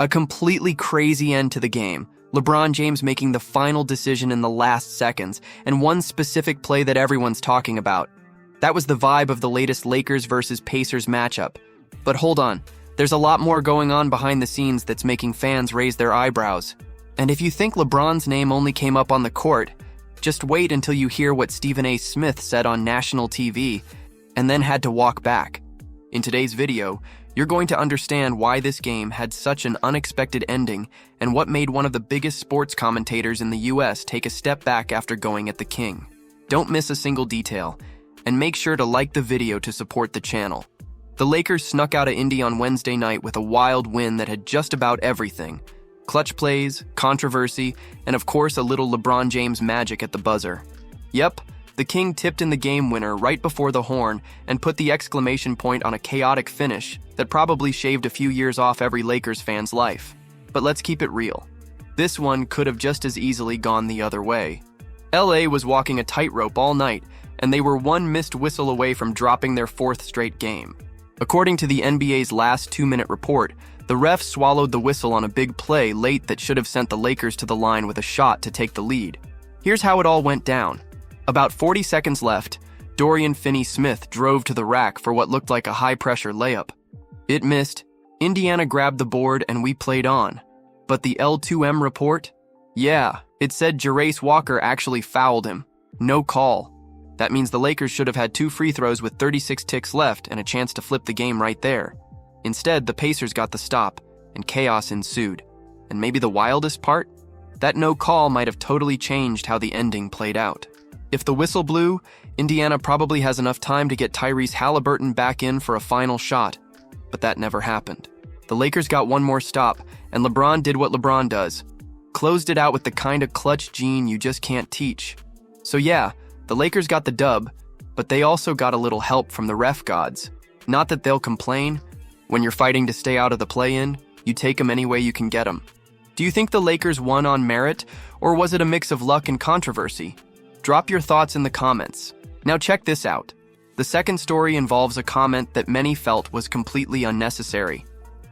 A completely crazy end to the game. LeBron James making the final decision in the last seconds, and one specific play that everyone's talking about. That was the vibe of the latest Lakers versus Pacers matchup. But hold on, there's a lot more going on behind the scenes that's making fans raise their eyebrows. And if you think LeBron's name only came up on the court, just wait until you hear what Stephen A. Smith said on national TV, and then had to walk back. In today's video, you're going to understand why this game had such an unexpected ending and what made one of the biggest sports commentators in the US take a step back after going at the king. Don't miss a single detail, and make sure to like the video to support the channel. The Lakers snuck out of Indy on Wednesday night with a wild win that had just about everything. Clutch plays, controversy, and of course a little LeBron James magic at the buzzer. Yep, the king tipped in the game winner right before the horn and put the exclamation point on a chaotic finish that probably shaved a few years off every Lakers fan's life. But let's keep it real. This one could have just as easily gone the other way. LA was walking a tightrope all night, and they were one missed whistle away from dropping their fourth straight game. According to the NBA's last 2-minute report, the ref swallowed the whistle on a big play late that should have sent the Lakers to the line with a shot to take the lead. Here's how it all went down. About 40 seconds left, Dorian Finney-Smith drove to the rack for what looked like a high-pressure layup. It missed, Indiana grabbed the board, and we played on. But the L2M report? Yeah, it said Jarace Walker actually fouled him. No call. That means the Lakers should have had 2 free throws with 36 ticks left and a chance to flip the game right there. Instead, the Pacers got the stop, and chaos ensued. And maybe the wildest part? That no call might have totally changed how the ending played out. If the whistle blew, Indiana probably has enough time to get Tyrese Halliburton back in for a final shot. But that never happened. The Lakers got one more stop, and LeBron did what LeBron does. Closed it out with the kind of clutch gene you just can't teach. So yeah, the Lakers got the dub, but they also got a little help from the ref gods. Not that they'll complain. When you're fighting to stay out of the play-in, you take them any way you can get them. Do you think the Lakers won on merit, or was it a mix of luck and controversy? Drop your thoughts in the comments. Now check this out. The second story involves a comment that many felt was completely unnecessary,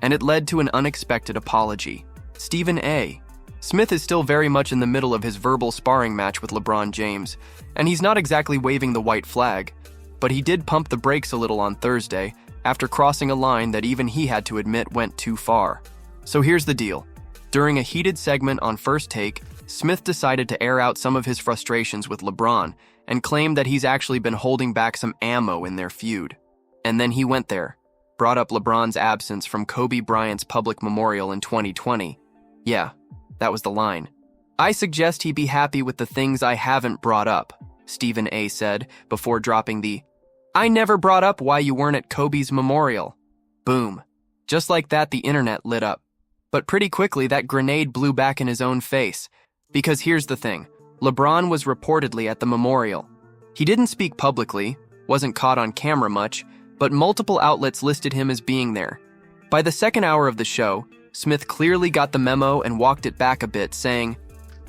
and it led to an unexpected apology. Stephen A. Smith is still very much in the middle of his verbal sparring match with LeBron James, and he's not exactly waving the white flag, but he did pump the brakes a little on Thursday after crossing a line that even he had to admit went too far. So here's the deal. During a heated segment on First Take, Smith decided to air out some of his frustrations with LeBron and claimed that he's actually been holding back some ammo in their feud. And then he went there, brought up LeBron's absence from Kobe Bryant's public memorial in 2020. Yeah, that was the line. "I suggest he be happy with the things I haven't brought up," Stephen A. said before dropping the, "I never brought up why you weren't at Kobe's memorial." Boom. Just like that, the internet lit up. But pretty quickly, that grenade blew back in his own face. Because here's the thing, LeBron was reportedly at the memorial. He didn't speak publicly, wasn't caught on camera much, but multiple outlets listed him as being there. By the second hour of the show, Smith clearly got the memo and walked it back a bit, saying,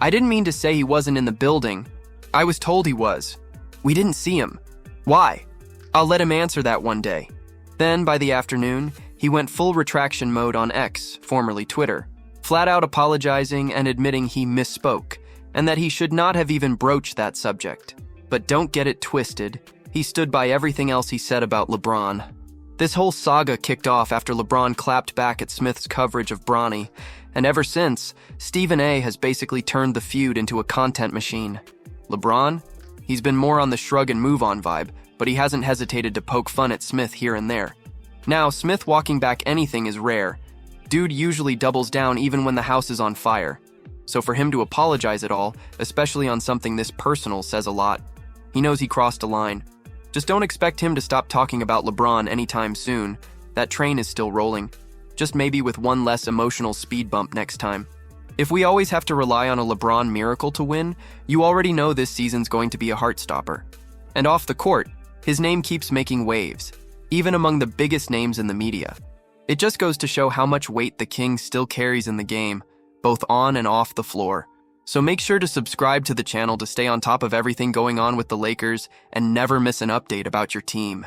"I didn't mean to say he wasn't in the building. I was told he was. We didn't see him. Why? I'll let him answer that one day." Then, by the afternoon, he went full retraction mode on X, formerly Twitter, flat out apologizing and admitting he misspoke, and that he should not have even broached that subject. But don't get it twisted, he stood by everything else he said about LeBron. This whole saga kicked off after LeBron clapped back at Smith's coverage of Bronny, and ever since, Stephen A. has basically turned the feud into a content machine. LeBron? He's been more on the shrug and move on vibe, but he hasn't hesitated to poke fun at Smith here and there. Now, Smith walking back anything is rare. Dude usually doubles down even when the house is on fire. So for him to apologize at all, especially on something this personal, says a lot. He knows he crossed a line. Just don't expect him to stop talking about LeBron anytime soon. That train is still rolling. Just maybe with one less emotional speed bump next time. If we always have to rely on a LeBron miracle to win, you already know this season's going to be a heartstopper. And off the court, his name keeps making waves, even among the biggest names in the media. It just goes to show how much weight the king still carries in the game, both on and off the floor. So make sure to subscribe to the channel to stay on top of everything going on with the Lakers and never miss an update about your team.